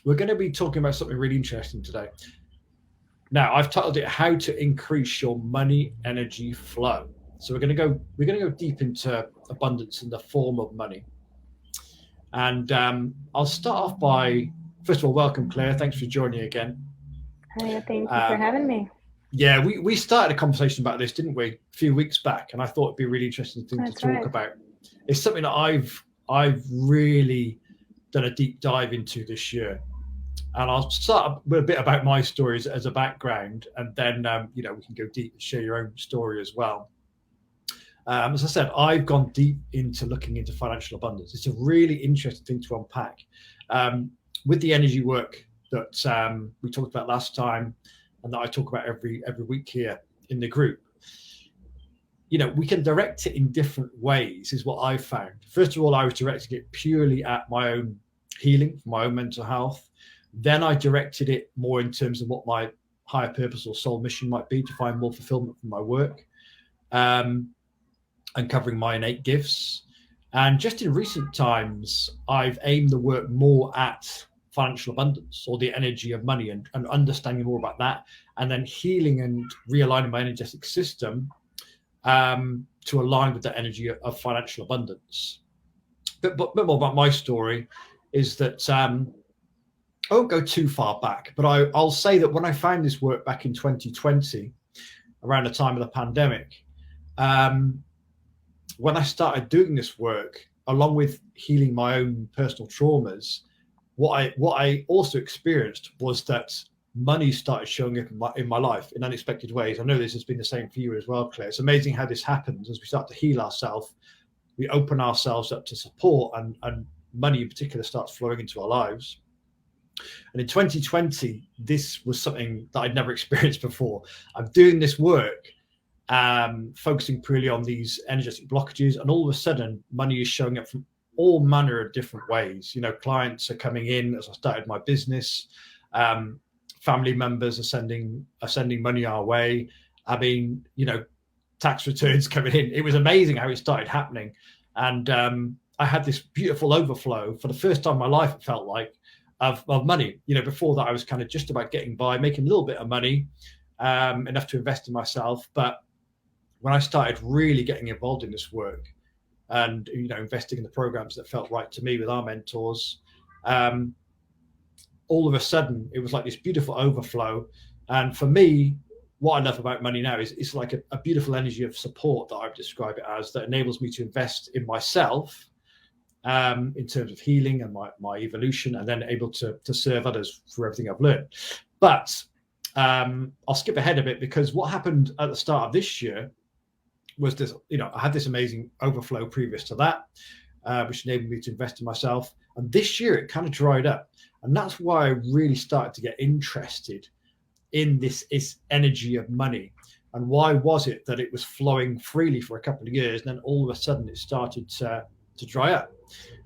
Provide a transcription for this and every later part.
We're going to be talking about something really interesting today. Now, I've titled it "How to Increase Your Money Energy Flow." So we're going to go deep into abundance in the form of money. And I'll start off by, first of all, welcome, Claire. Thanks for joining again. Hiya, thank you for Um, having me. yeah, we started a conversation about this, didn't we, a few weeks back? And I thought it'd be a really interesting thing to That's talk right. about. It's something that I've really done a deep dive into this year. And I'll start with a bit about my stories as a background, and then we can go deep and share your own story as well. As I said, I've gone deep into looking into financial abundance. It's a really interesting thing to unpack. Um, with the energy work that we talked about last time, and that I talk about every week here in the group, we can direct it in different ways, is what I've found. First of all, I was directing it purely at my own healing, for my own mental health. Then I directed it more in terms of what my higher purpose or soul mission might be, to find more fulfillment from my work. Uncovering my innate gifts. And just in recent times, I've aimed the work more at financial abundance, or the energy of money, and understanding more about that, and then healing and realigning my energetic system to align with the energy of financial abundance. But more about my story is that I won't go too far back, but I'll say that when I found this work back in 2020, around the time of the pandemic, um, when I started doing this work, along with healing my own personal traumas, what I also experienced was that money started showing up in my life in unexpected ways. I know this has been the same for you as well, Claire. It's amazing how this happens as we start to heal ourselves. We open ourselves up to support, and money in particular starts flowing into our lives. And in 2020, this was something that I'd never experienced before. I'm doing this work, focusing purely on these energetic blockages, and all of a sudden, money is showing up from all manner of different ways. Clients are coming in as I started my business. Family members are sending money our way. I mean, tax returns coming in. It was amazing how it started happening, and I had this beautiful overflow for the first time in my life. It felt like of money. Before that, I was kind of just about getting by, making a little bit of money, enough to invest in myself. But when I started really getting involved in this work, and investing in the programs that felt right to me with our mentors, um, all of a sudden it was like this beautiful overflow. And for me, what I love about money now is it's like a beautiful energy of support that I would describe it as, that enables me to invest in myself, in terms of healing and my evolution, and then able to serve others for everything I've learned. But I'll skip ahead a bit, because what happened at the start of this year was this. I had this amazing overflow previous to that, which enabled me to invest in myself. And this year it kind of dried up. And that's why I really started to get interested in this energy of money. And why was it that it was flowing freely for a couple of years, and then all of a sudden it started to dry up?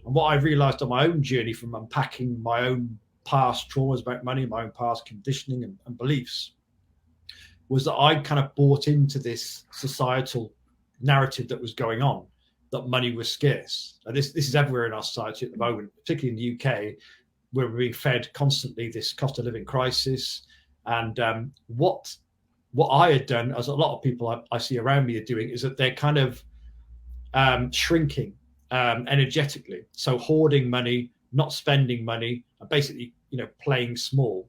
And what I realized on my own journey, from unpacking my own past traumas about money, my own past conditioning and beliefs, was that I kind of bought into this societal narrative that was going on, that money was scarce. And this is everywhere in our society at the moment, particularly in the UK, where we're being fed constantly this cost of living crisis. And what I had done, as a lot of people I see around me are doing, is that they're kind of shrinking energetically. So hoarding money, not spending money, and basically, playing small,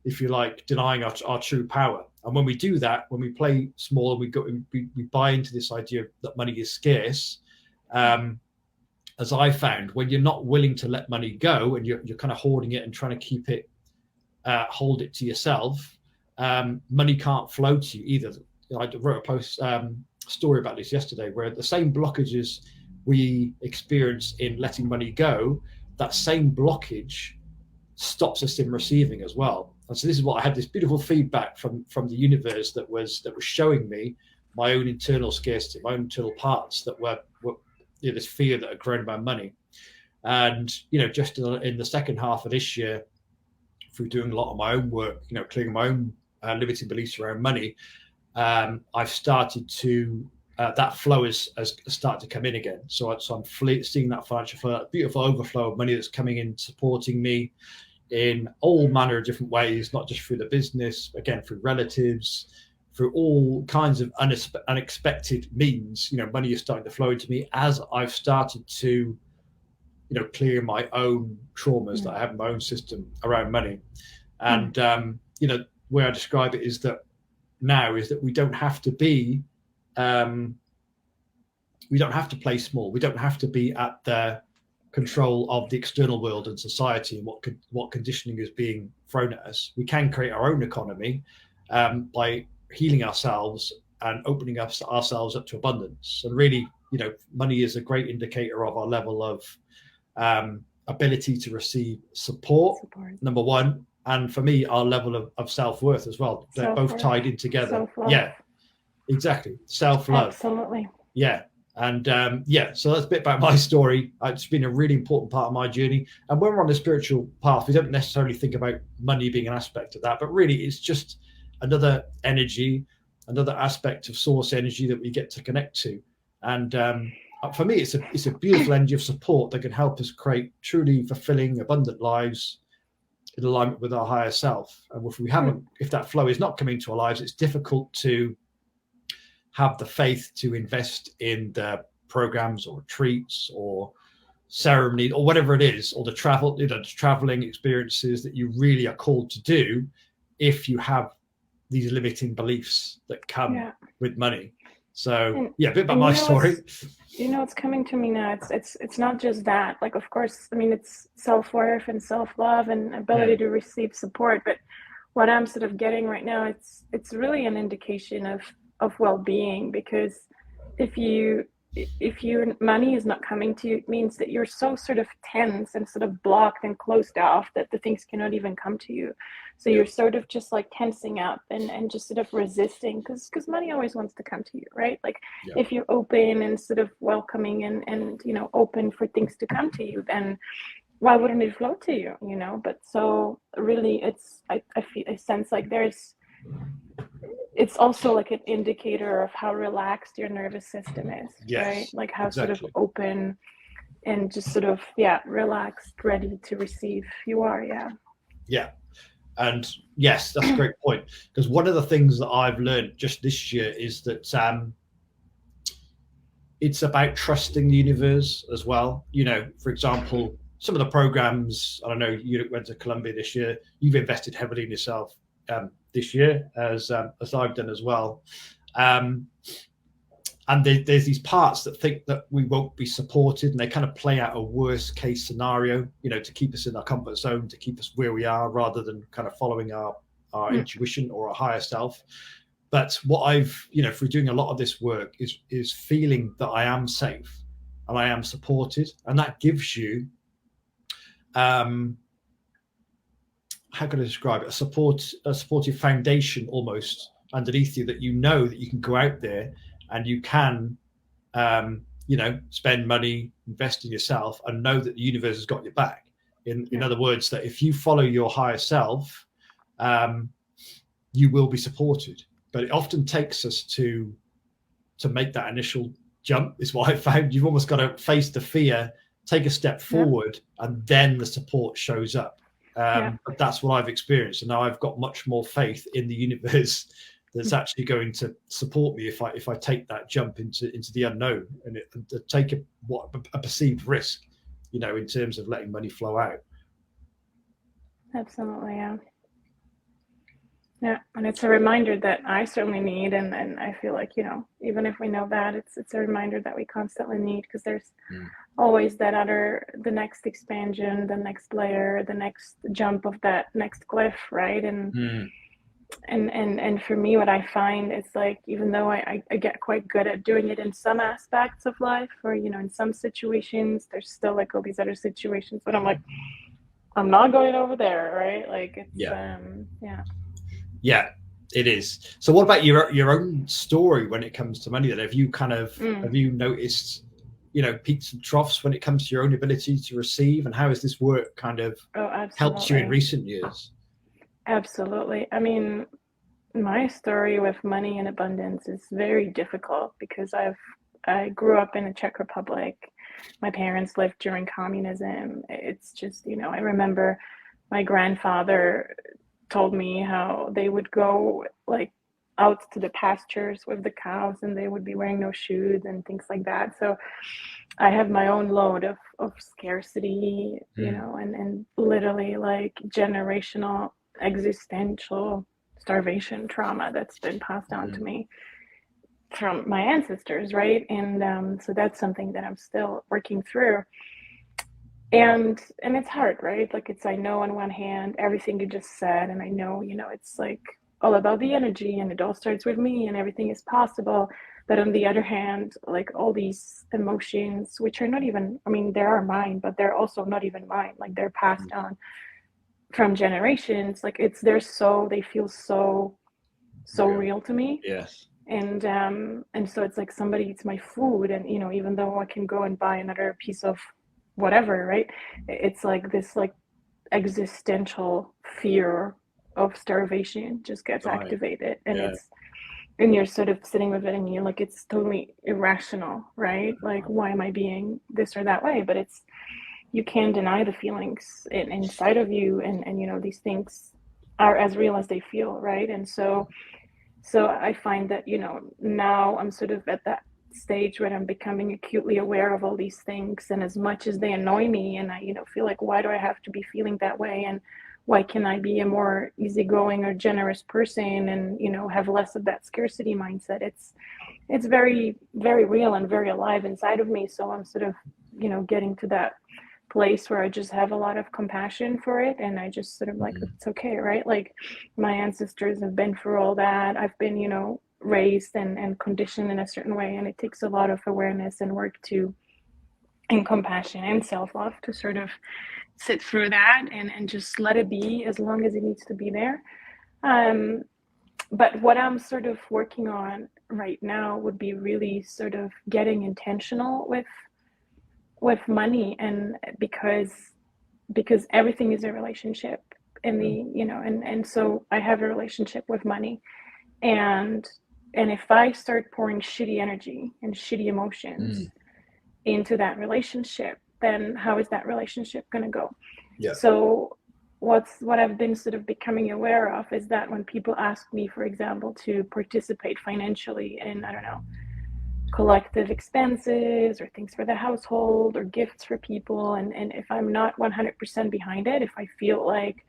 if you like, denying our true power. And when we do that, when we play small, and we buy into this idea that money is scarce, as I found, when you're not willing to let money go, and you're kind of hoarding it and trying to keep it, hold it to yourself, money can't flow to you either. I wrote a post story about this yesterday, where the same blockages we experience in letting money go, that same blockage stops us in receiving as well. And so this is what I had, this beautiful feedback from the universe that was showing me my own internal scarcity, my own internal parts that were this fear that had grown about money. And just in the second half of this year, through doing a lot of my own work, clearing my own limiting beliefs around money, I've started to that flow has started to come in again. So I'm seeing that financial flow, that beautiful overflow of money that's coming in, supporting me in all manner of different ways, not just through the business, again, through relatives, through all kinds of unexpected means. Money is starting to flow into me as I've started to, clear my own traumas that I have in my own system around money. And, the way I describe it is that we don't have to be, we don't have to play small. We don't have to be at the control of the external world and society and what conditioning is being thrown at us. We can create our own economy by healing ourselves and opening ourselves up to abundance. And really, money is a great indicator of our level of ability to receive support, number one. And for me, our level of self-worth as well. They're both tied in together. Self-love. Yeah, exactly. Self-love. Absolutely. Yeah. And so that's a bit about my story. It's been a really important part of my journey. And when we're on the spiritual path, we don't necessarily think about money being an aspect of that, but really it's just another energy, another aspect of source energy that we get to connect to. And for me, it's a beautiful energy of support that can help us create truly fulfilling, abundant lives in alignment with our higher self. And if that flow is not coming to our lives, it's difficult to have the faith to invest in the programs or retreats or ceremony or whatever it is, or the traveling experiences that you really are called to do, if you have these limiting beliefs that come with money. So a bit about my story. It's coming to me now. It's not just that. Like, of course, I mean, it's self-worth and self-love and ability to receive support. But what I'm sort of getting right now, it's really an indication of well-being, because if your money is not coming to you, it means that you're so sort of tense and sort of blocked and closed off that the things cannot even come to you. So you're sort of just like tensing up and just sort of resisting, because money always wants to come to you, right? Like if you're open and sort of welcoming and open for things to come to you, then why wouldn't it flow to you? But so really, I sense like it's also like an indicator of how relaxed your nervous system is, right? Like how sort of open and just sort of, relaxed, ready to receive you are. Yeah. And yes, that's a great point. Because one of the things that I've learned just this year is that it's about trusting the universe as well. For example, some of the programs, I don't know, you went to Colombia this year, you've invested heavily in yourself this year, as I've done as well. And there's these parts that think that we won't be supported, and they kind of play out a worst case scenario, to keep us in our comfort zone, to keep us where we are, rather than kind of following our intuition or our higher self. But what I've, through doing a lot of this work is feeling that I am safe and I am supported. And that gives you, how can I describe it? A supportive foundation almost underneath you, that that you can go out there and you can, spend money, invest in yourself, and know that the universe has got your back. In other words, that if you follow your higher self, you will be supported. But it often takes us to make that initial jump, is what I found. You've almost got to face the fear, take a step forward, and then the support shows up. But that's what I've experienced, and now I've got much more faith in the universe that's actually going to support me if I take that jump into the unknown and take a perceived risk, in terms of letting money flow out. Absolutely, yeah. And it's a reminder that I certainly need, and I feel like, even if we know that, it's a reminder that we constantly need, because there's always the next expansion, the next layer, the next jump of that next cliff, right? And for me, what I find is like, even though I get quite good at doing it in some aspects of life, or in some situations, there's still like all these other situations that I'm like, I'm not going over there, right? Like it's Yeah, it is. So what about your own story when it comes to money then? Have you have you noticed, peaks and troughs when it comes to your own ability to receive, and how has this work kind of helped you in recent years? Absolutely. I mean, my story with money and abundance is very difficult because I grew up in the Czech Republic. My parents lived during communism. It's just, I remember my grandfather told me how they would go like out to the pastures with the cows and they would be wearing no shoes and things like that. So I have my own load of scarcity, and literally like generational existential starvation trauma that's been passed down to me from my ancestors, right? And so that's something that I'm still working through. And it's hard, right? Like I know on one hand everything you just said, and I know, it's like all about the energy and it all starts with me and everything is possible. But on the other hand, like all these emotions, which are not even, I mean, they are mine, but they're also not even mine. Like they're passed on from generations. Like they feel so real to me. Yes. And so it's like somebody eats my food, and even though I can go and buy another piece of whatever, right? It's like this like existential fear of starvation just gets activated, and you're sort of sitting with it and you're like, it's totally irrational, right? Like, why am I being this or that way? But you can't deny the feelings inside of you, and these things are as real as they feel, right? And so I find that now I'm sort of at that stage where I'm becoming acutely aware of all these things, and as much as they annoy me and I feel like, why do I have to be feeling that way, and why can I be a more easygoing or generous person and have less of that scarcity mindset? It's very, very real and very alive inside of me. So I'm sort of getting to that place where I just have a lot of compassion for it, and I just sort of like, it's okay, right? Like my ancestors have been through all that. I've been raised and conditioned in a certain way, and it takes a lot of awareness and work and compassion and self-love to sort of sit through that and just let it be as long as it needs to be there. But what I'm sort of working on right now would be really sort of getting intentional with money, and because everything is a relationship in the and so I have a relationship with money, and if I start pouring shitty energy and shitty emotions into that relationship, then how is that relationship going to go? So what I've been sort of becoming aware of is that when people ask me, for example, to participate financially in, I don't know, collective expenses or things for the household or gifts for people, and if I'm not 100% behind it, if I feel like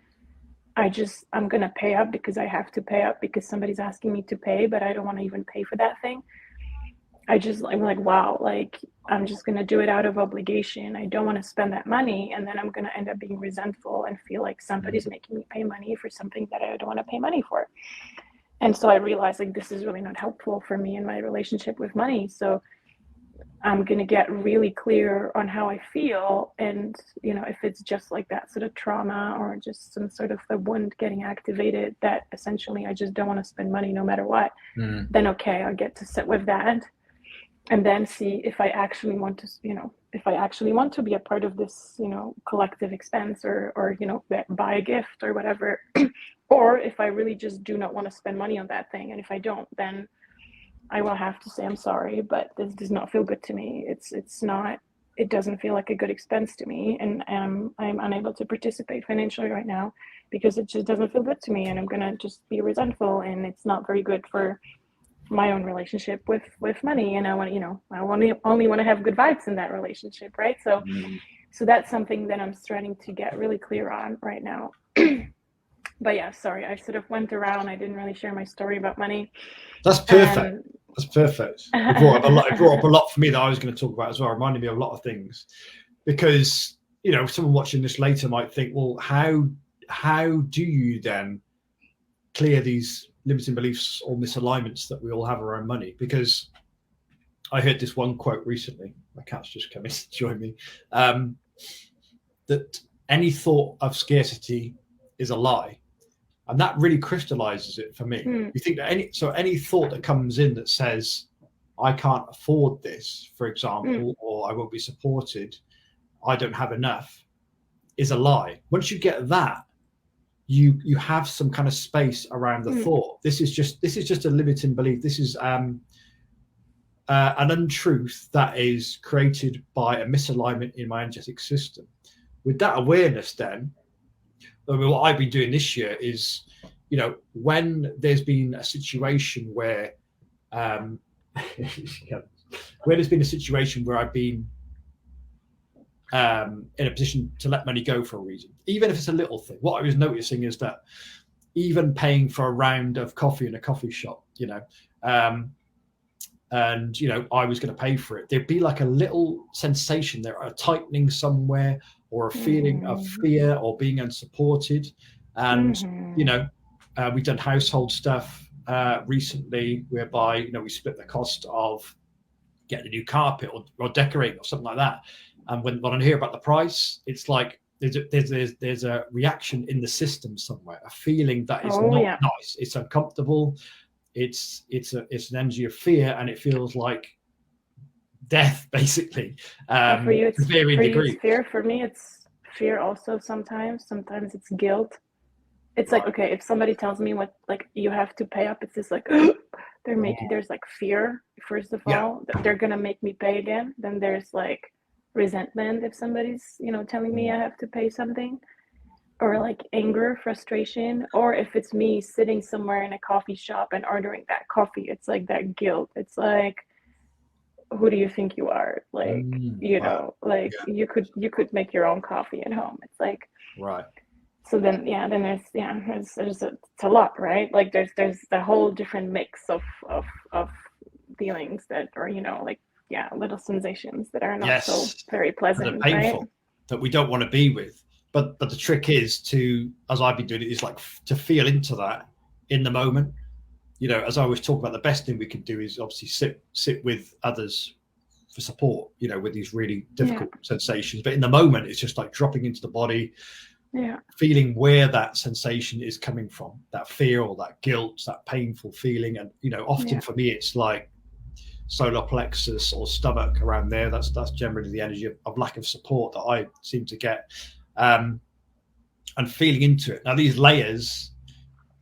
I'm gonna pay up because I have to pay up because somebody's asking me to pay, but I don't want to even pay for that thing, I'm like, wow, like I'm just gonna do it out of obligation. I don't want to spend that money, and then I'm gonna end up being resentful and feel like somebody's making me pay money for something that I don't want to pay money for. And so I realized like this is really not helpful for me in my relationship with money. So I'm going to get really clear on how I feel. And, if it's just like that sort of trauma or just some sort of a wound getting activated that essentially I just don't want to spend money no matter what, then okay, I'll get to sit with that and then see if I actually want to, be a part of this, collective expense or buy a gift or whatever. Or if I really just do not want to spend money on that thing. And if I don't, then I will have to say, I'm sorry, but this does not feel good to me. It doesn't feel like a good expense to me. And I'm unable to participate financially right now because it just doesn't feel good to me. And I'm going to just be resentful, and it's not very good for my own relationship with money. And I want, I only want to have good vibes in that relationship. Right. So that's something that I'm starting to get really clear on right now. But yeah, sorry, I sort of went around. I didn't really share my story about money. That's perfect. That's perfect. It brought up a lot for me that I was going to talk about as well. It reminded me of a lot of things, because someone watching this later might think, well, how do you then clear these limiting beliefs or misalignments that we all have around money? Because I heard this one quote recently. My cat's just come in to join me. That any thought of scarcity is a lie. And that really crystallizes it for me. You think that any thought that comes in that says, I can't afford this, for example, or I won't be supported, I don't have enough, is a lie. Once you get that, you have some kind of space around the thought. This is just a limiting belief. This is an untruth that is created by a misalignment in my energetic system. With that awareness, then, I mean, what I've been doing this year is, when there's been a situation where there's been a situation where I've been in a position to let money go for a reason, even if it's a little thing. What I was noticing is that even paying for a round of coffee in a coffee shop, and I was going to pay for it, there'd be like a little sensation there, a tightening somewhere, or a feeling of fear or being unsupported. And we've done household stuff recently whereby we split the cost of getting a new carpet or decorating or something like that. And when I hear about the price, it's like there's a reaction in the system somewhere, a feeling that is not nice. It's uncomfortable. It's an energy of fear, and it feels like death, basically. For you, it's varying degrees. It's fear. For me, it's fear also sometimes. Sometimes it's guilt. It's like, okay, if somebody tells me what, like, you have to pay up, it's just like, there's like fear, first of all, that they're going to make me pay again. Then there's like resentment if somebody's, telling me I have to pay something, or like anger, frustration, or if it's me sitting somewhere in a coffee shop and ordering that coffee, it's like that guilt. It's like, who do you think you are? Like, you could make your own coffee at home. It's like, right. So then there's it's a lot, right? Like there's a whole different mix of feelings that are, little sensations that are not so very pleasant, painful, right? That we don't want to be with. But the trick is to, as I've been doing it, is like to feel into that in the moment. As I always talk about, the best thing we can do is obviously sit with others for support, with these really difficult sensations. But in the moment, it's just like dropping into the body, feeling where that sensation is coming from, that fear or that guilt, that painful feeling. And, often for me, it's like solar plexus or stomach around there. That's generally the energy of lack of support that I seem to get. And feeling into it. Now, these layers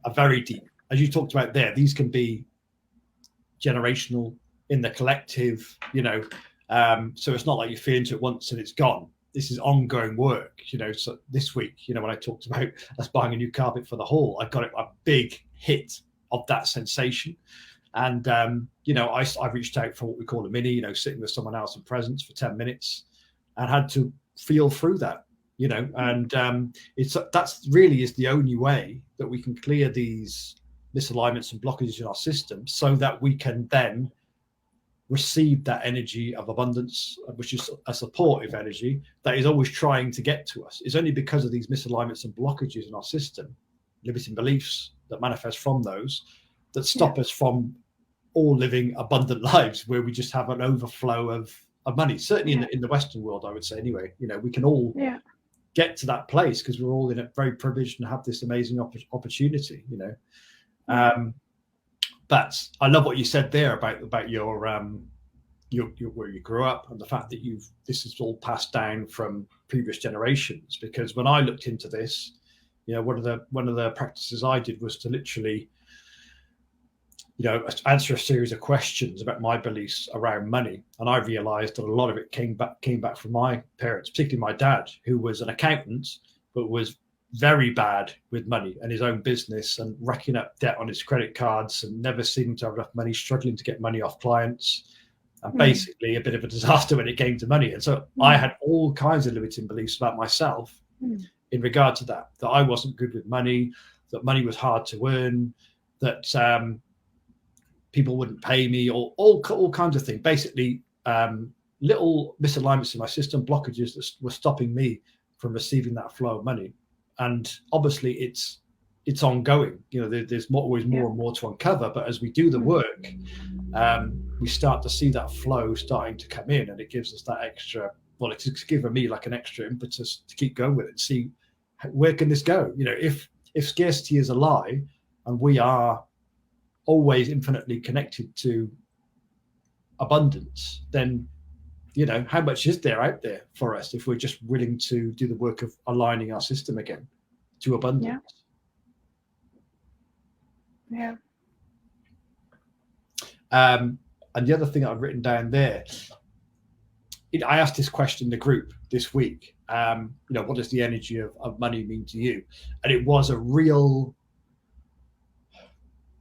are very deep. As you talked about there, these can be generational, in the collective, so it's not like you feel into it once and it's gone. This is ongoing work, so this week, when I talked about us buying a new carpet for the hall, I got a big hit of that sensation. And, I reached out for what we call a mini, sitting with someone else in presence for 10 minutes and had to feel through that, and that's really is the only way that we can clear these misalignments and blockages in our system, so that we can then receive that energy of abundance, which is a supportive energy that is always trying to get to us. It's only because of these misalignments and blockages in our system, limiting beliefs that manifest from those, that stop us from all living abundant lives where we just have an overflow of money. Certainly in the Western world, I would say anyway, we can all get to that place because we're all in a very privileged and have this amazing opportunity, but I love what you said there about your where you grew up and the fact that this is all passed down from previous generations. Because when I looked into this, one of the practices I did was to literally, answer a series of questions about my beliefs around money, and I realised that a lot of it came back from my parents, particularly my dad, who was an accountant but was very bad with money and his own business, and racking up debt on his credit cards and never seeming to have enough money, struggling to get money off clients, and basically a bit of a disaster when it came to money. And so I had all kinds of limiting beliefs about myself in regard to that I wasn't good with money, that money was hard to earn, that people wouldn't pay me, or all kinds of things. Basically, little misalignments in my system, blockages that were stopping me from receiving that flow of money. And obviously it's ongoing, there's always more and more to uncover, but as we do the work, we start to see that flow starting to come in, and it gives us that extra, it's given me like an extra impetus to keep going with it and see where can this go. If scarcity is a lie and we are always infinitely connected to abundance, then how much is there out there for us if we're just willing to do the work of aligning our system again to abundance? Yeah. And the other thing I've written down there, I asked this question in the group this week. What does the energy of money mean to you? And it was a real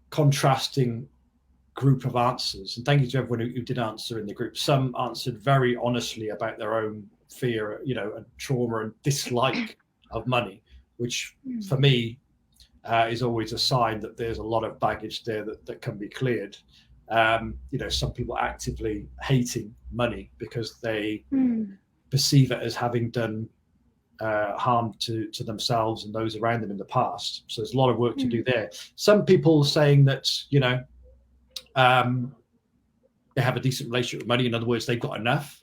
contrasting group of answers. And thank you to everyone who did answer in the group. Some answered very honestly about their own fear, and trauma and dislike of money, which for me is always a sign that there's a lot of baggage there that can be cleared. Some people actively hating money because they perceive it as having done harm to themselves and those around them in the past. So there's a lot of work to do there. Some people saying that, they have a decent relationship with money. In other words, they've got enough.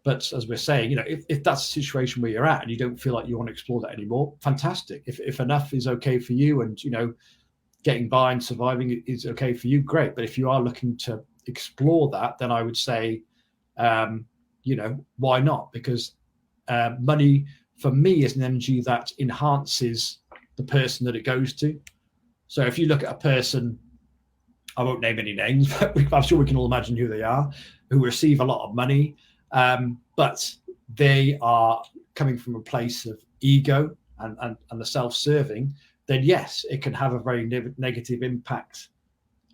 But as we're saying, if that's a situation where you're at and you don't feel like you want to explore that anymore, fantastic. If enough is okay for you and, getting by and surviving is okay for you, great. But if you are looking to explore that, then I would say, why not? Because money for me is an energy that enhances the person that it goes to. So if you look at a person, I won't name any names, but I'm sure we can all imagine who they are, who receive a lot of money, but they are coming from a place of ego and the self-serving, then yes, it can have a very negative impact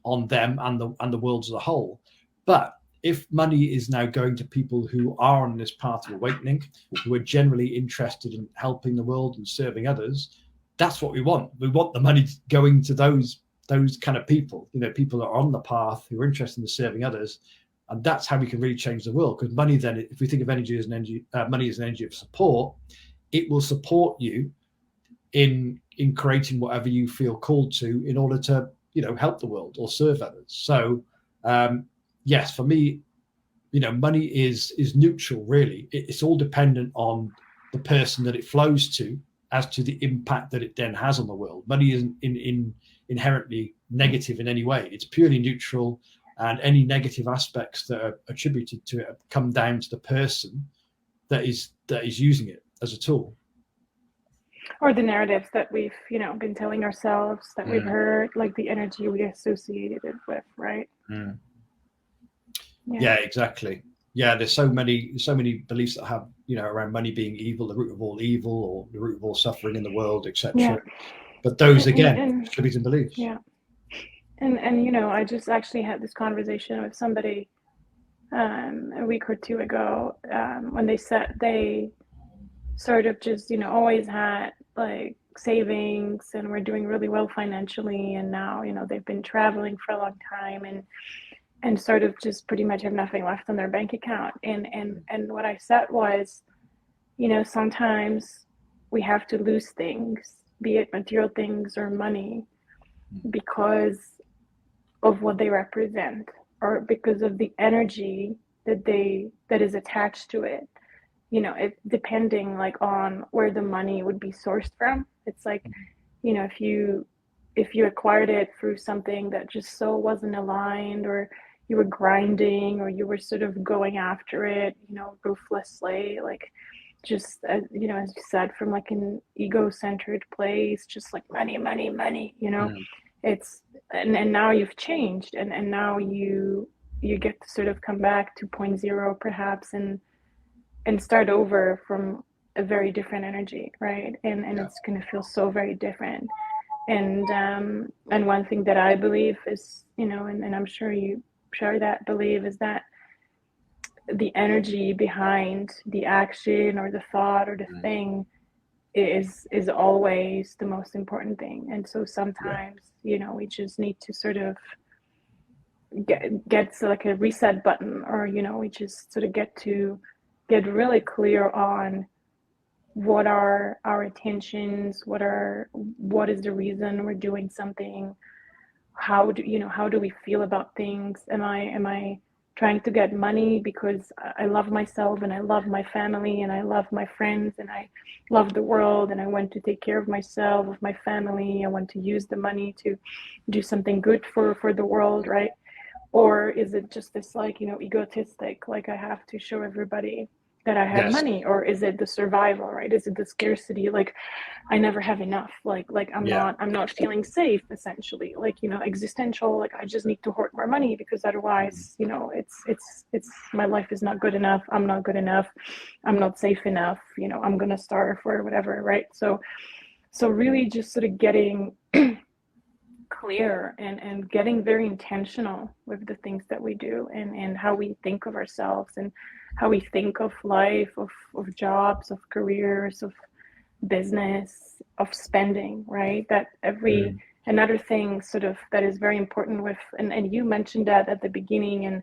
on them and the world as a whole. But if money is now going to people who are on this path of awakening, who are generally interested in helping the world and serving others, that's what we want. We want the money going to those kind of people, people that are on the path, who are interested in serving others. And that's how we can really change the world. Because money then, if we think of energy as an energy, money as an energy of support, it will support you in creating whatever you feel called to in order to, help the world or serve others. So, yes, for me, money is neutral, really. It's all dependent on the person that it flows to as to the impact that it then has on the world. Money isn't inherently negative in any way. It's purely neutral, and any negative aspects that are attributed to it come down to the person that is using it as a tool. Or the narratives that we've, been telling ourselves, that we've heard, like the energy we associated it with, right? Yeah, exactly. Yeah, there's so many beliefs that have, around money being evil, the root of all evil, or the root of all suffering in the world, etc. Yeah. But those again, attributing beliefs. Yeah. And I just actually had this conversation with somebody a week or two ago when they said they sort of just, always had like savings and were doing really well financially. And now, they've been traveling for a long time and sort of just pretty much have nothing left on their bank account. And what I said was, sometimes we have to lose things, be it material things or money, because of what they represent or because of the energy that is attached to it. It depending like on where the money would be sourced from. It's like, if you acquired it through something that just so wasn't aligned, or you were grinding, or you were sort of going after it, ruthlessly, like just, as you said, from like an ego-centered place, just like money, it's, and now you've changed, and now you get to sort of come back to 0.0 perhaps, and start over from a very different energy, right? And it's going to feel so very different. And one thing that I believe is, and I'm sure you share that belief, is that the energy behind the action or the thought or the thing is always the most important thing. And so sometimes, we just need to sort of get like a reset button, or, we just sort of get really clear on what are our intentions, what is the reason we're doing something, how do we feel about things? Am I trying to get money because I love myself and I love my family and I love my friends and I love the world and I want to take care of myself, of my family, I want to use the money to do something good for the world, right? Or is it just this like, egotistic, like I have to show everybody that I have Yes. money, or is it the survival, right? Is it the scarcity? Like I never have enough. Like Yeah. I'm not feeling safe, essentially. Like, you know, existential, like I just need to hoard more money because otherwise, you know, it's my life is not good enough. I'm not good enough. I'm not safe enough. You know, I'm gonna starve or whatever, right? So really just sort of getting clear and getting very intentional with the things that we do and how we think of ourselves and how we think of life, of jobs, of careers, of business, of spending, right? That every another thing sort of that is very important with, and you mentioned that at the beginning, and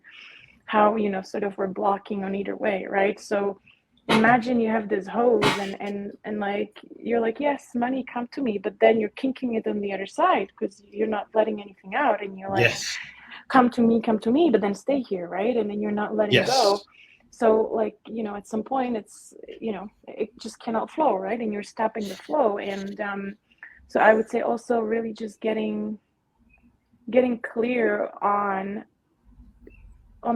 how, you know, sort of we're blocking on either way, right? So imagine you have this hose and like you're like, yes, money, come to me, but then you're kinking it on the other side because you're not letting anything out, and you're like, Yes. come to me, but then stay here, right? And then you're not letting go. Yes. So like, you know, at some point it's, you know, it just cannot flow, right? And you're stopping the flow. And so I would say also really just getting clear on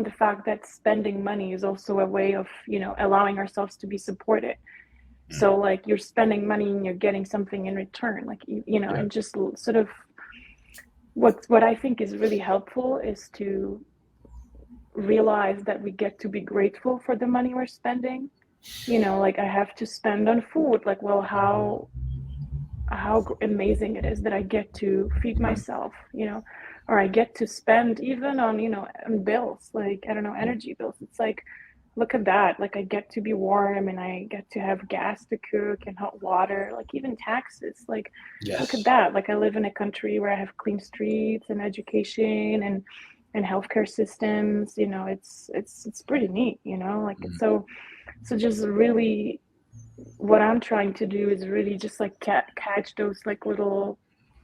the fact that spending money is also a way of, you know, allowing ourselves to be supported. So like you're spending money and you're getting something in return, like, you know, Yeah. and just sort of what I think is really helpful is to realize that we get to be grateful for the money we're spending. You know, like I have to spend on food, like, well, how amazing it is that I get to feed myself, you know, or I get to spend even on, you know, on bills, like, I don't know, energy bills. It's like, look at that. Like, I get to be warm and I get to have gas to cook and hot water, like, even taxes. Like, look at Yes. that. Like, I live in a country where I have clean streets and education and healthcare systems. You know, it's pretty neat, you know, like, it's so just really what I'm trying to do is really just like catch those like little,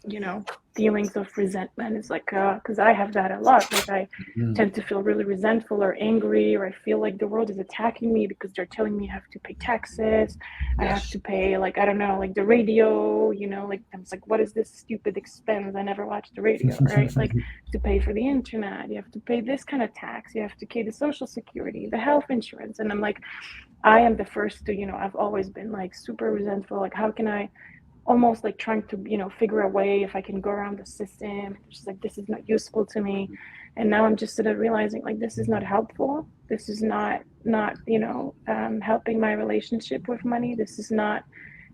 you know, feelings of resentment. It's like, because I have that a lot. Like I tend to feel really resentful or angry, or I feel like the world is attacking me because they're telling me I have to pay taxes. I have Yes. to pay, like, I don't know, like the radio, you know, like I'm like, what is this stupid expense? I never watch the radio, right? Like to pay for the internet, you have to pay this kind of tax, you have to pay the social security, the health insurance. And I'm like, I am the first to, you know, I've always been like super resentful. Like, how can I almost like trying to, you know, figure a way if I can go around the system? Just like, this is not useful to me. And now I'm just sort of realizing like, this is not helpful. This is not, you know, helping my relationship with money. This is not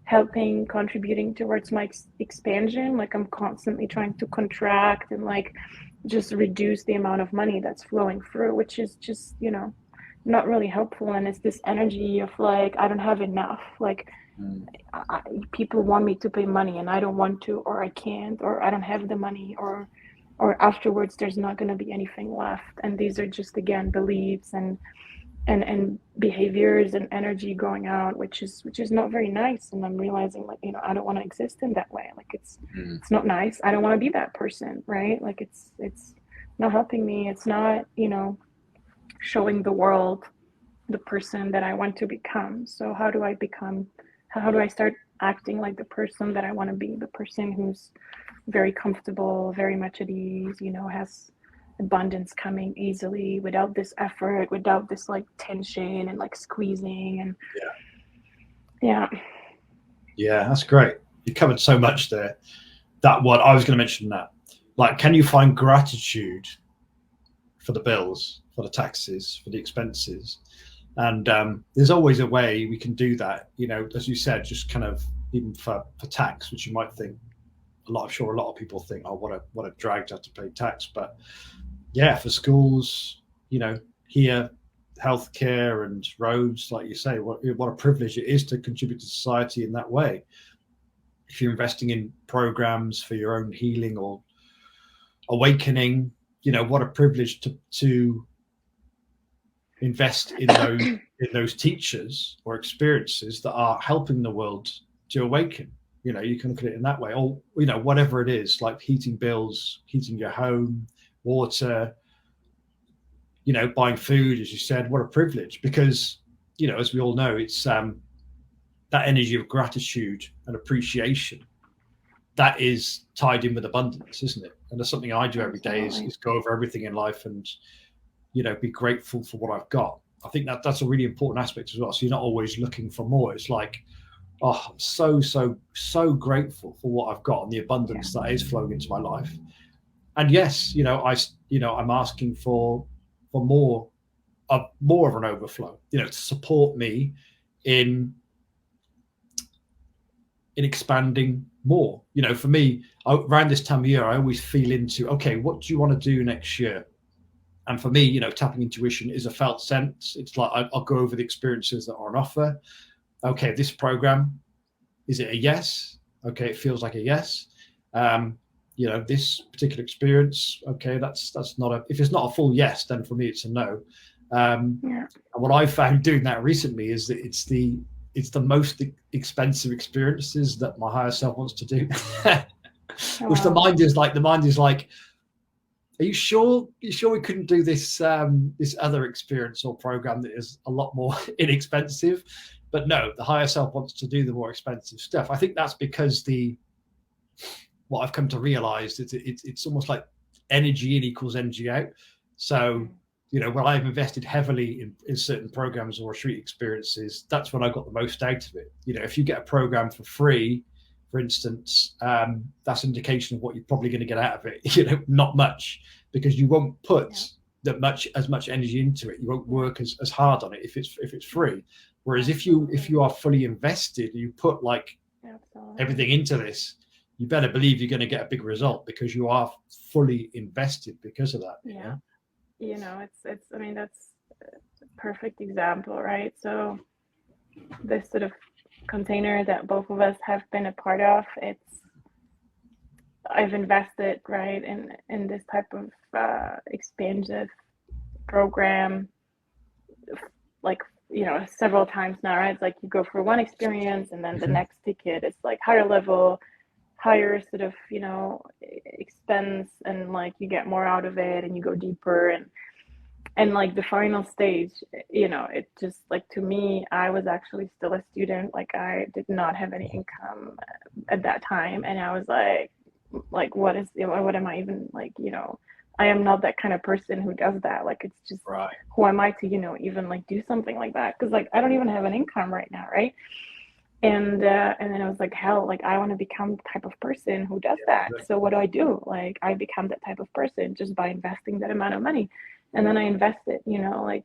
helping, contributing towards my expansion. Like, I'm constantly trying to contract and like just reduce the amount of money that's flowing through, which is just, you know, not really helpful. And it's this energy of like, I don't have enough. Like, people want me to pay money and I don't want to, or I can't, or I don't have the money, or afterwards there's not going to be anything left. And these are just, again, beliefs and behaviors and energy going out, which is not very nice. And I'm realizing, like, you know, I don't want to exist in that way. Like, it's not nice. I don't want to be that person, right? Like, it's not helping me. It's not, you know, showing the world the person that I want to become. So how do I start acting like the person that I want to be, the person who's very comfortable, very much at ease, you know, has abundance coming easily without this effort, without this like tension and like squeezing. And Yeah. yeah. Yeah, that's great. You covered so much there. That one, I was going to mention that. Like, can you find gratitude for the bills, for the taxes, for the expenses? And there's always a way we can do that. You know, as you said, just kind of even for tax, which you might think I'm sure a lot of people think, oh, what a drag to have to pay tax. But yeah, for schools, you know, here, healthcare and roads, like you say, what a privilege it is to contribute to society in that way. If you're investing in programs for your own healing or awakening, you know, what a privilege to invest in those teachers or experiences that are helping the world to awaken. You know, you can look at it in that way, or, you know, whatever it is, like heating bills, heating your home, water, you know, buying food, as you said. What a privilege, because, you know, as we all know, it's that energy of gratitude and appreciation that is tied in with abundance, isn't it? And that's something I do every day is Absolutely. go over everything in life and, you know, be grateful for what I've got. I think that that's a really important aspect as well. So you're not always looking for more. It's like, oh, I'm so grateful for what I've got and the abundance that is flowing into my life. And yes, I'm asking for more of an overflow, to support me in expanding more. For me, around this time of year, I always feel into, okay, what do you want to do next year? And for me, tapping intuition is a felt sense. It's like I'll go over the experiences that are on offer. Okay, this program, is it a yes? Okay, it feels like a yes. This particular experience, okay, that's not a, if it's not a full yes, then for me it's a no. And what I've found doing that recently is that it's the most expensive experiences that my higher self wants to do. Which the mind is like, are you sure we couldn't do this this other experience or program that is a lot more inexpensive? But no, the higher self wants to do the more expensive stuff. I think that's because what I've come to realize is it's almost like energy in equals energy out. So, when I've invested heavily in certain programs or retreat experiences, that's when I got the most out of it. If you get a program for free, for instance, that's an indication of what you're probably going to get out of it. Not much, because you won't put as much energy into it. You won't work as hard on it if it's free. Whereas if you are fully invested, you put like everything into this, you better believe you're going to get a big result because you are fully invested because of that. It's I mean, that's a perfect example, right? So this sort of container that both of us have been a part of, I've invested, right, in this type of expansive program, like, several times now, right? It's like you go for one experience and then the next ticket is like higher level, higher sort of, expense, and like you get more out of it and you go deeper, and like the final stage, it just, like, to me, I was actually still a student. Like, I did not have any income at that time, and I was like what am I even, like, I am not that kind of person who does that. Like, it's just, right. Who am I to, even like do something like that? Because like I don't even have an income right now, right? And then I was like, hell, like I want to become the type of person who does that. Exactly. So what do? Like, I become that type of person just by investing that amount of money. And then I invested, like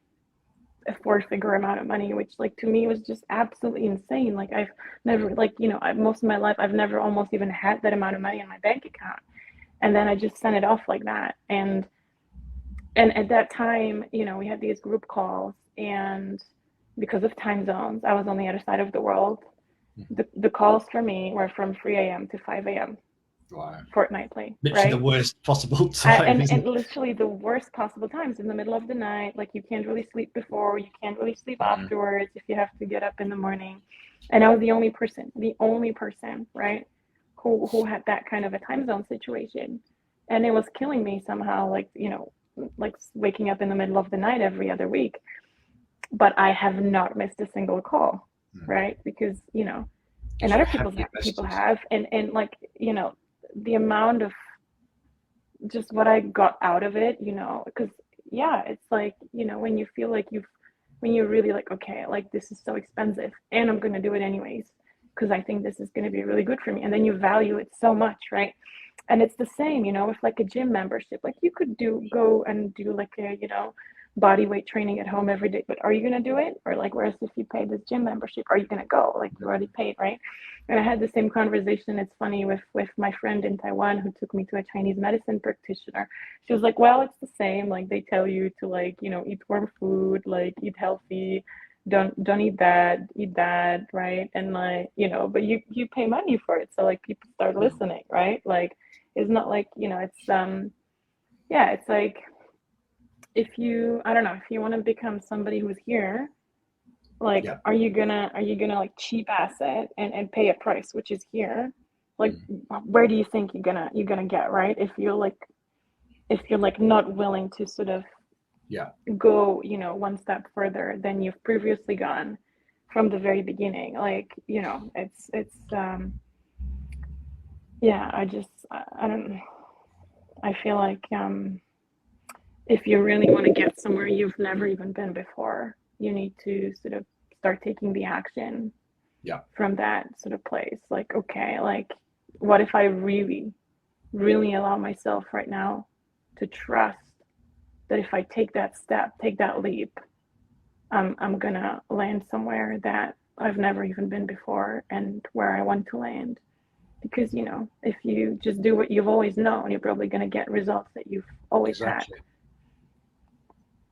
a 4-figure amount of money, which, like, to me was just absolutely insane. Like, I've never, like, most of my life, I've never almost even had that amount of money in my bank account. And then I just sent it off like that. And at that time, we had these group calls, and because of time zones, I was on the other side of the world. The calls for me were from 3 a.m. to 5 a.m. Wow. Fortnightly. Literally right? the worst possible time. And literally the worst possible times, in the middle of the night. Like, you can't really sleep before, you can't really sleep afterwards if you have to get up in the morning. And I was the only person, right, who had that kind of a time zone situation. And it was killing me somehow, like, like waking up in the middle of the night every other week. But I have not missed a single call, right? Because, and other people have, and like, the amount of just what I got out of it, because it's like, when you feel like when you're really like, okay, like, this is so expensive and I'm going to do it anyways, because I think this is going to be really good for me. And then you value it so much, right? And it's the same, with like a gym membership. Like, you could go and do like a, body weight training at home every day, but are you going to do it? Or like, whereas if you pay this gym membership, are you going to go? Like, you already paid, right? And I had the same conversation, it's funny, with my friend in Taiwan who took me to a Chinese medicine practitioner. She was like, well, it's the same. Like, they tell you to, like, eat warm food, like, eat healthy, don't eat that, right? And like, but you pay money for it, so like people start listening, right? Like, it's not like, it's it's like, if you, I don't know, if you want to become somebody who's here, like, are you gonna like cheap asset and pay a price which is here? Like, where do you think you're gonna get, right? If you're like not willing to sort of go, one step further than you've previously gone from the very beginning. Like, it's I feel like if you really want to get somewhere you've never even been before, you need to sort of start taking the action from that sort of place. Like, okay, like, what if I really, really allow myself right now to trust that if I take that step, take that leap, I'm gonna land somewhere that I've never even been before and where I want to land. Because, you know, if you just do what you've always known, you're probably going to get results that you've always had.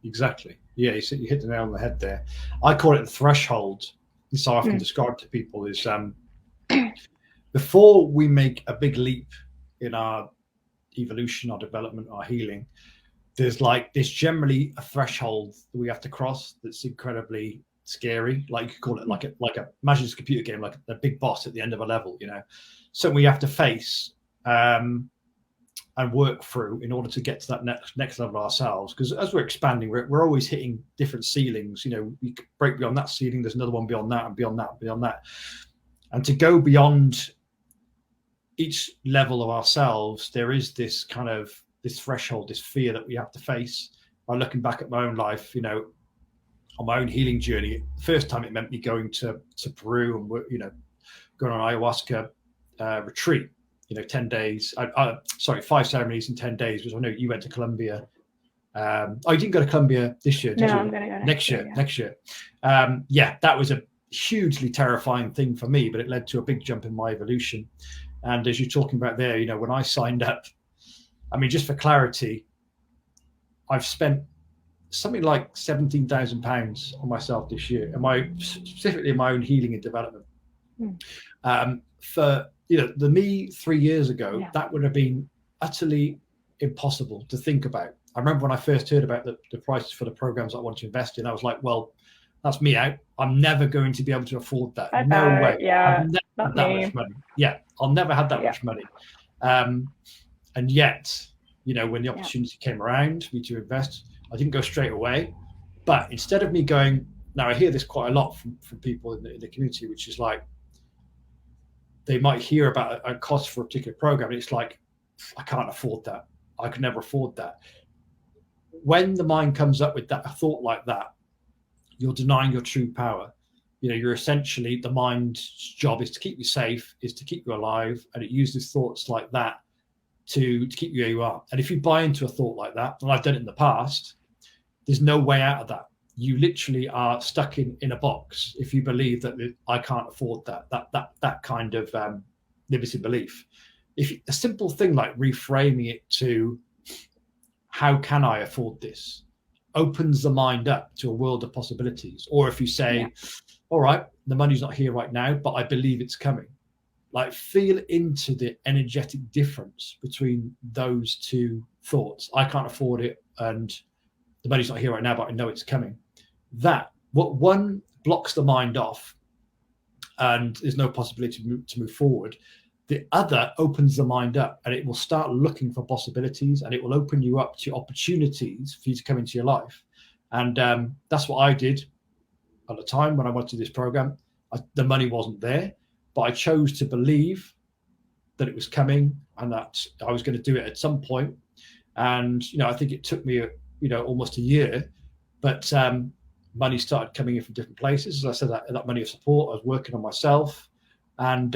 Exactly. Yeah, you hit the nail on the head there. I call it the threshold. It's so often described to people is before we make a big leap in our evolution, our development, our healing, there's generally a threshold that we have to cross that's incredibly scary. Like, you could call it like a imagine it's a computer game, like a big boss at the end of a level, you know. So we have to face and work through in order to get to that next level ourselves. Because as we're expanding, we're always hitting different ceilings. You know, you break beyond that ceiling, there's another one beyond that, and beyond that, and beyond that. And to go beyond each level of ourselves, there is this kind of this threshold, this fear that we have to face. By looking back at my own life, you know, on my own healing journey, the first time it meant me going to Peru and, you know, going on an ayahuasca retreat, you know, 10 days, 5 ceremonies in 10 days, which I know you went to Colombia. You didn't go to Colombia this year, did you? I'm going to go next year. Yeah, that was a hugely terrifying thing for me, but it led to a big jump in my evolution. And as you're talking about there, you know, when I signed up, I mean, just for clarity, I've spent something like £17,000 on myself this year, and specifically in my own healing and development. For, you know, the me 3 years ago, that would have been utterly impossible to think about. I remember when I first heard about the prices for the programs I want to invest in, I was like, well, that's me out. I'm never going to be able to afford that. No way. Yeah, I've never had that much money. Yeah, I'll never have that much money. And yet, you know, when the opportunity came around for me to invest, I didn't go straight away. But instead of me going, now I hear this quite a lot from people in the community, which is like, they might hear about a cost for a particular program, and it's like, I can't afford that. I could never afford that. When the mind comes up with a thought like that, you're denying your true power. You know, you're essentially, the mind's job is to keep you safe, is to keep you alive, and it uses thoughts like that to keep you where you are. And if you buy into a thought like that, and I've done it in the past, there's no way out of that. You literally are stuck in a box if you believe that I can't afford that kind of limited belief. If a simple thing like reframing it to, how can I afford this, opens the mind up to a world of possibilities. Or if you say, all right, the money's not here right now, but I believe it's coming. Like, feel into the energetic difference between those two thoughts. I can't afford it, and the money's not here right now, but I know it's coming. What one blocks the mind off, and there's no possibility to move forward. The other opens the mind up, and it will start looking for possibilities, and it will open you up to opportunities for you to come into your life. And that's what I did at the time when I went to this program. The money wasn't there, but I chose to believe that it was coming and that I was going to do it at some point. And, you know, I think it took me, you know, almost a year, but money started coming in from different places. As I said, that money of support, I was working on myself. And,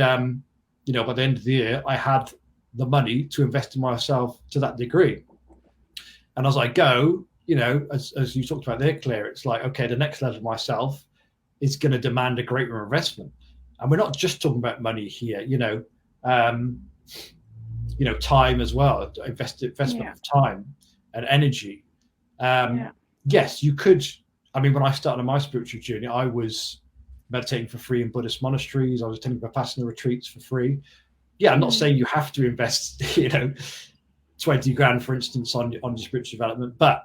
you know, by the end of the year, I had the money to invest in myself to that degree. And as I go, you know, as you talked about there, Claire, it's like, okay, the next level of myself is going to demand a greater investment. And we're not just talking about money here, you know, time as well, investment of time and energy. Yes, you could. I mean, when I started on my spiritual journey, I was meditating for free in Buddhist monasteries. I was attending Vipassana retreats for free. Yeah, I'm not saying you have to invest, you know, 20 grand, for instance, on your spiritual development, but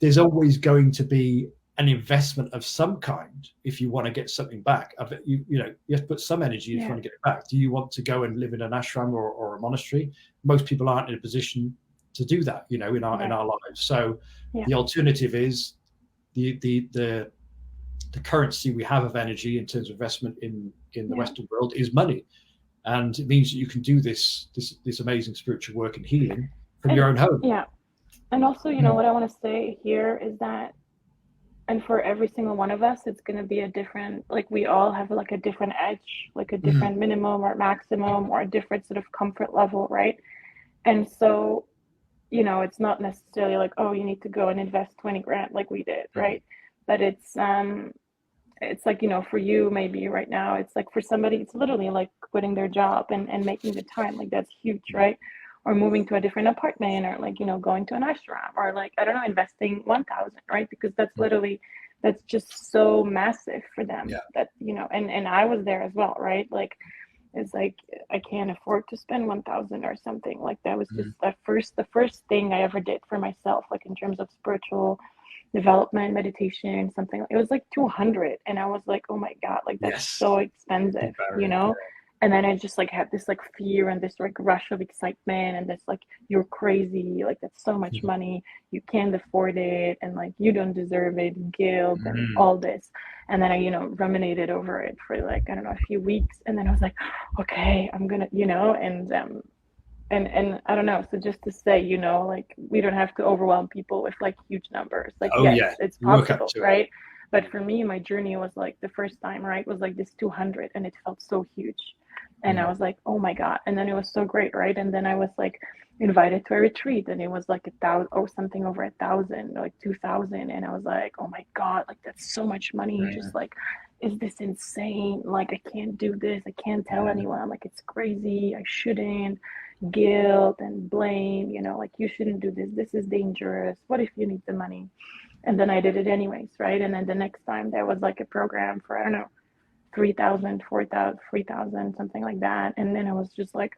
there's always going to be an investment of some kind if you want to get something back. You have to put some energy if you want to get it back. Do you want to go and live in an ashram or a monastery? Most people aren't in a position to do that, you know, in our lives. So the alternative is the currency we have of energy in terms of investment in the Western world is money. And it means that you can do this amazing spiritual work and healing from your own home. Yeah. And also, you know, what I want to say here is that and for every single one of us, it's going to be a different, like we all have like a different edge, like a different minimum or maximum or a different sort of comfort level, right? And so, you know, it's not necessarily like, oh, you need to go and invest 20 grand like we did, right? But it's like, you know, for you maybe right now, it's like for somebody, it's literally like quitting their job and making the time, like that's huge, right? Or moving to a different apartment, or like, you know, going to an ashram, or like, I don't know, investing 1,000, right? Because that's literally, that's just so massive for them that, you know, and I was there as well, right? Like, it's like, I can't afford to spend 1,000 or something. Like that was just the first thing I ever did for myself, like in terms of spiritual development, meditation, something. It was like 200, and I was like, oh my god, like that's Yes. so expensive, you know. And then I just like had this like fear and this like rush of excitement and this like, you're crazy, like that's so much money, you can't afford it, and like you don't deserve it, guilt and all this. And then I, you know, ruminated over it for like, I don't know, a few weeks, and then I was like, okay, I'm gonna, you know, and I don't know. So just to say, you know, like we don't have to overwhelm people with like huge numbers. Like, yes, it's possible, right? But for me, my journey was like the first time, right, was like this 200, and it felt so huge. And I was like, oh my God. And then it was so great, right? And then I was like invited to a retreat, and it was like 1,000 or something over 1,000, like 2,000. And I was like, oh my God, like that's so much money. Just like, is this insane? Like, I can't do this. I can't tell anyone. Like, it's crazy. I shouldn't. Guilt and blame, you know, like you shouldn't do this. This is dangerous. What if you need the money? And then I did it anyways, right? And then the next time there was like a program for, I don't know, 3,000, 4,000, 3,000, something like that. And then I was just like,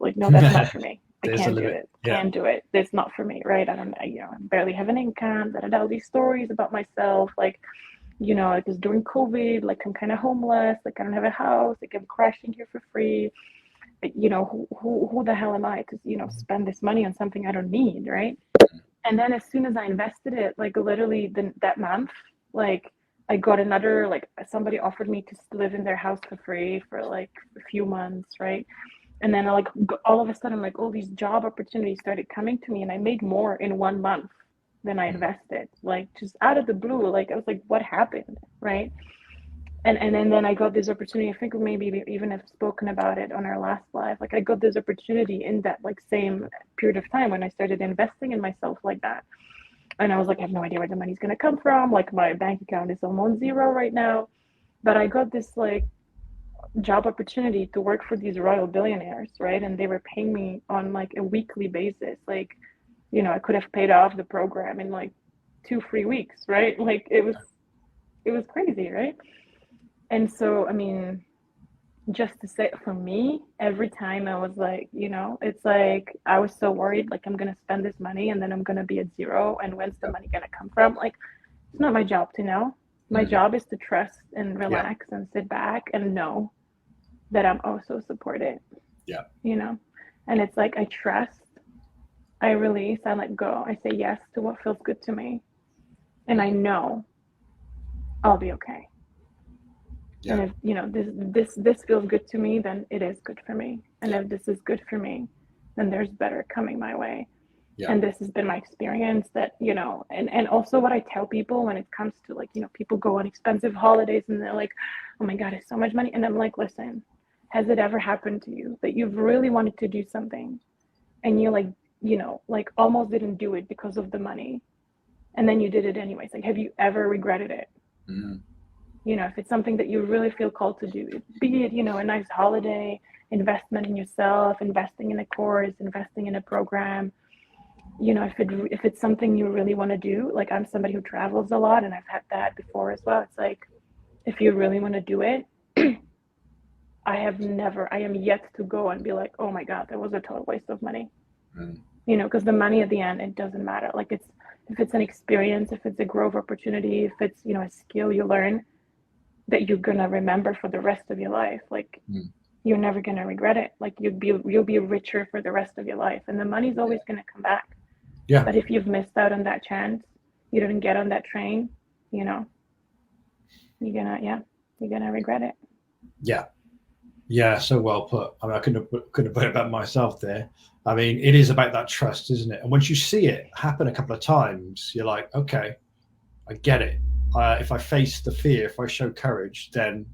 like, no, that's not for me. I can't do it. Can't do it. It's not for me, right? I don't, you know, I barely have an income. That all these stories about myself, like, you know, like it's during COVID, like I'm kind of homeless, like I don't have a house, like I'm crashing here for free. You know, who the hell am I to, you know, spend this money on something I don't need, right? And then as soon as I invested it, like literally that month, like I got another, like somebody offered me to live in their house for free for like a few months, right? And then like all of a sudden, like all these job opportunities started coming to me, and I made more in 1 month than I invested, like just out of the blue. Like I was like, what happened, right? And then I got this opportunity. I think maybe we even have spoken about it on our last live. Like I got this opportunity in that like same period of time when I started investing in myself like that. And I was like, I have no idea where the money's gonna come from. Like my bank account is almost zero right now. But I got this like job opportunity to work for these royal billionaires, right? And they were paying me on like a weekly basis. Like, you know, I could have paid off the program in like 2-3 weeks, right? Like it was crazy, right? And so, I mean, just to say for me, every time I was like, you know, it's like I was so worried, like I'm gonna spend this money and then I'm gonna be at zero, and when's the money gonna come from? Like, it's not my job to know. My job is to trust and relax and sit back and know that I'm also supported. Yeah. You know? And it's like I trust, I release, I let go, I say yes to what feels good to me. And I know I'll be okay. And if, you know, this feels good to me, then it is good for me. And if this is good for me, then there's better coming my way. And this has been my experience that, you know, and also what I tell people when it comes to like, you know, people go on expensive holidays and they're like, oh my God, it's so much money. And I'm like, listen, has it ever happened to you that you've really wanted to do something and you like, you know, like almost didn't do it because of the money, and then you did it anyways? Like, have you ever regretted it? You know, if it's something that you really feel called to do, be it, you know, a nice holiday, investment in yourself, investing in a course, investing in a program, you know, if it's something you really want to do, like I'm somebody who travels a lot and I've had that before as well. It's like, if you really want to do it, I am yet to go and be like, oh my God, that was a total waste of money. You know, because the money at the end, it doesn't matter. Like if it's an experience, if it's a growth opportunity, if it's, you know, a skill you learn that you're gonna remember for the rest of your life, like you're never gonna regret it. Like you'll be richer for the rest of your life, and the money's always gonna come back. But if you've missed out on that chance, you didn't get on that train, you know, you're gonna regret it. Yeah, so well put. I mean, I couldn't have put it about myself there. I mean, it is about that trust, isn't it? And once you see it happen a couple of times, you're like, okay, I get it. if I face the fear, if I show courage, then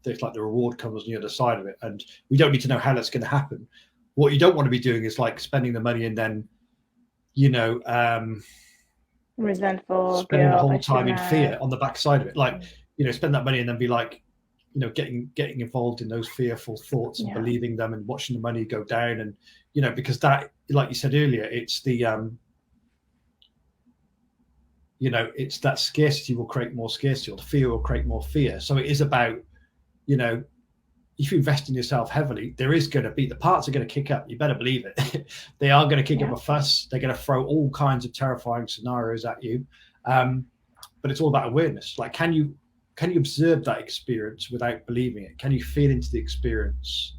there's like the reward comes on the other side of it. And we don't need to know how that's going to happen. What you don't want to be doing is like spending the money and then, resentful, spending the guilt, whole time in fear on the backside of it. Like, spend that money and then be like, getting involved in those fearful thoughts and believing them and watching the money go down. And, because that, like you said earlier, it's the, it's that scarcity will create more scarcity, or the fear will create more fear. So it is about, if you invest in yourself heavily, there is going to be, the parts are going to kick up. You better believe it. They are going to kick up a fuss. They're going to throw all kinds of terrifying scenarios at you. But it's all about awareness. Like, can you observe that experience without believing it? Can you feel into the experience,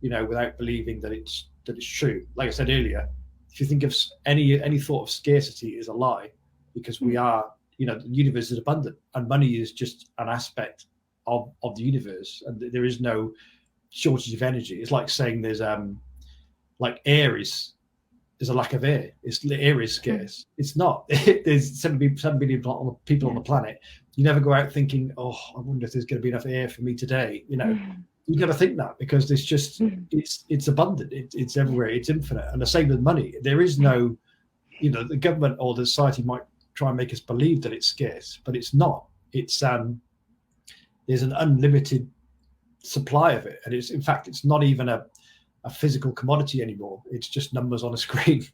without believing that it's true? Like I said earlier, if you think of any thought of scarcity is a lie, because we are, the universe is abundant, and money is just an aspect of the universe, and there is no shortage of energy. It's like saying there's like air is there's a lack of air. Air is scarce. It's not. There's 7 billion people on the planet. You never go out thinking, oh, I wonder if there's going to be enough air for me today. You got to think that, because there's just it's abundant. It's everywhere. It's infinite. And the same with money. There is no, the government or the society might try and make us believe that it's scarce, but it's not. It's there's an unlimited supply of it, and it's not even a physical commodity anymore. It's just numbers on a screen.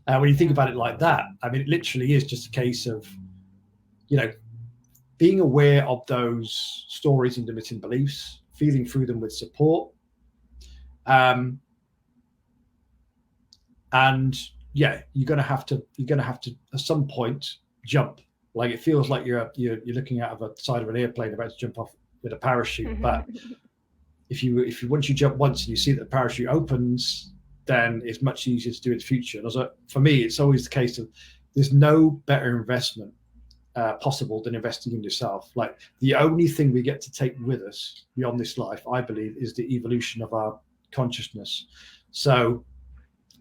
When you think about it like that, I mean, it literally is just a case of, being aware of those stories and limiting beliefs, feeling through them with support, and you're gonna have to at some point jump. Like, it feels like you're looking out of a side of an airplane about to jump off with a parachute. But if you once you jump once and you see that the parachute opens, then it's much easier to do in the future. And for me, it's always the case of there's no better investment possible than investing in yourself. Like, the only thing we get to take with us beyond this life, I believe, is the evolution of our consciousness. So,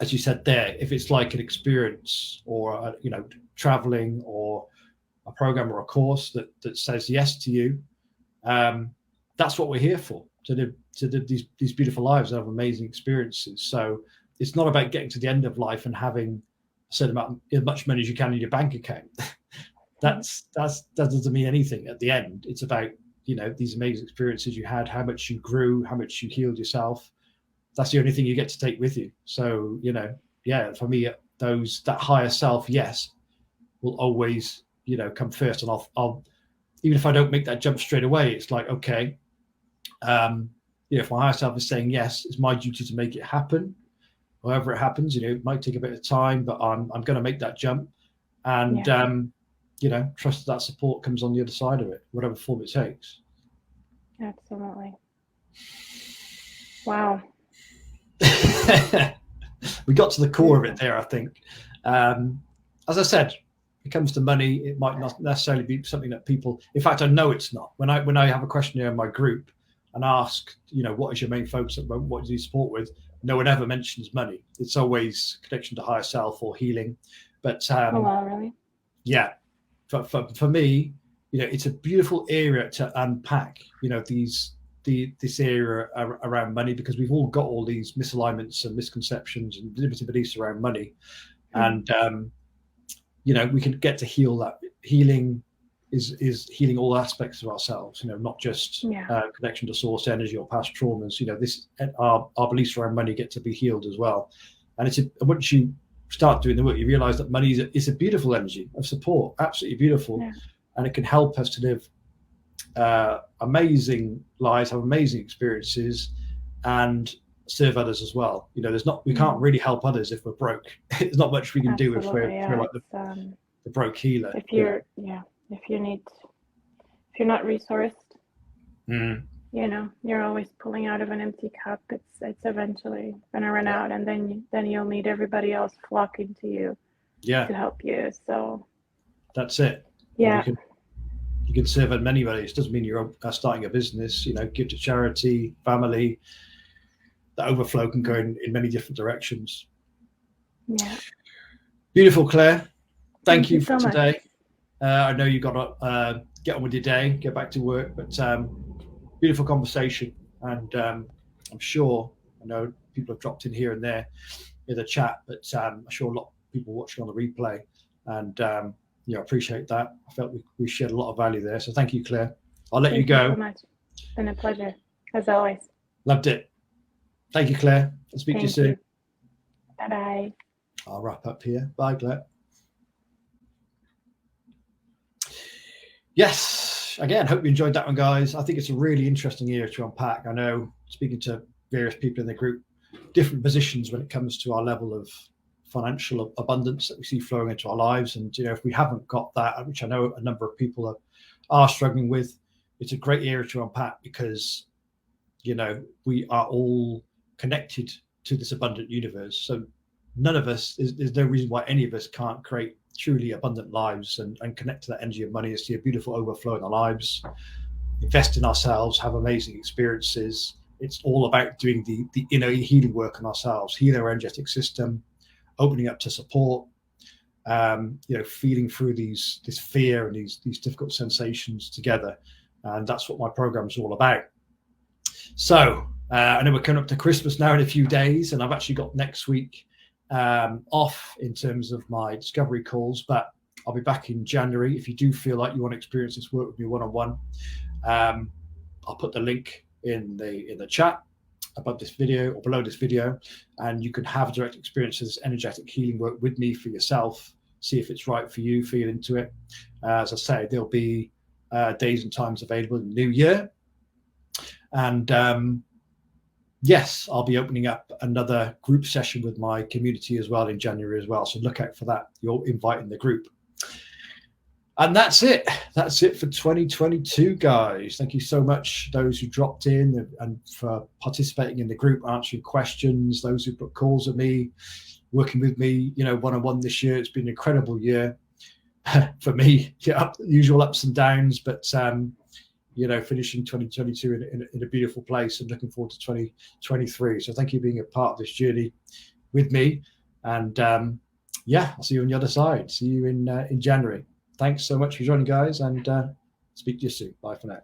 as you said there, if it's like an experience or traveling or a program or a course that says yes to you, that's what we're here for, to live these beautiful lives and have amazing experiences. So it's not about getting to the end of life and having a certain amount, as much money as you can in your bank account. that doesn't mean anything at the end. It's about these amazing experiences you had, how much you grew, how much you healed yourself. That's the only thing you get to take with you. So for me, that higher self, yes, will always come first. And I'll even if I don't make that jump straight away, it's like, okay, if my higher self is saying yes, it's my duty to make it happen. However it happens, it might take a bit of time, but I'm going to make that jump, and trust that support comes on the other side of it, whatever form it takes. Absolutely. Wow. We got to the core of it there, I think. As I said, it comes to money, it might not necessarily be something that people, in fact, I know it's not. When I have a questionnaire in my group and ask, what is your main focus at the moment, what do you support with, no one ever mentions money. It's always connection to higher self or healing. But oh, wow, really? Yeah, for me, it's a beautiful area to unpack, this area around money, because we've all got all these misalignments and misconceptions and limited beliefs around money. And we can get to heal that. Healing is healing all aspects of ourselves, not just connection to source energy or past traumas. Our beliefs around money get to be healed as well. And once you start doing the work, you realize that money is a beautiful energy of support, absolutely beautiful. And it can help us to live amazing lives, have amazing experiences, and serve others as well. We can't really help others if we're broke. There's not much we can do if we're like the broke healer. If you're not resourced, you're always pulling out of an empty cup. It's eventually gonna run out, and then you'll need everybody else flocking to you to help you. So that's it. Yeah. You can serve in many ways. Doesn't mean you're starting a business, give to charity, family. The overflow can go in many different directions. Yeah. Beautiful, Claire. Thank you for so today. I know you got to get on with your day, get back to work, but beautiful conversation. And I'm sure, I know people have dropped in here and there in the chat, but I'm sure a lot of people watching on the replay, and appreciate that. I felt we shared a lot of value there. So thank you, Claire. I'll let you go. Thank you so much. It's been a pleasure, as always. Loved it. Thank you, Claire. I'll speak to you soon. Bye-bye. I'll wrap up here. Bye, Claire. Yes, again, hope you enjoyed that one, guys. I think it's a really interesting area to unpack. I know, speaking to various people in the group, different positions when it comes to our level of financial abundance that we see flowing into our lives. And, if we haven't got that, which I know a number of people are struggling with, it's a great area to unpack because, we are all connected to this abundant universe. So none of us, there's no reason why any of us can't create truly abundant lives and connect to that energy of money and see a beautiful overflow in our lives, invest in ourselves, have amazing experiences. It's all about doing the inner healing work on ourselves, healing our energetic system, opening up to support, feeling through this fear and these difficult sensations together. And that's what my program is all about. So I know we're coming up to Christmas now in a few days, and I've actually got next week off in terms of my discovery calls, but I'll be back in January. If you do feel like you want to experience this work with me one-on-one, I'll put the link in the chat above this video or below this video, and you can have direct experiences, energetic healing work with me for yourself. See if it's right for you, feel into it. As I say, there'll be days and times available in the new year. And yes, I'll be opening up another group session with my community as well in January as well. So look out for that. You're inviting the group. And that's it. That's it for 2022, guys. Thank you so much, those who dropped in and for participating in the group, answering questions, those who put calls at me, working with me, one-on-one this year. It's been an incredible year for me. Usual ups and downs, but finishing 2022 in a beautiful place and looking forward to 2023. So thank you for being a part of this journey with me. And I'll see you on the other side. See you in January. Thanks so much for joining, guys, and speak to you soon. Bye for now.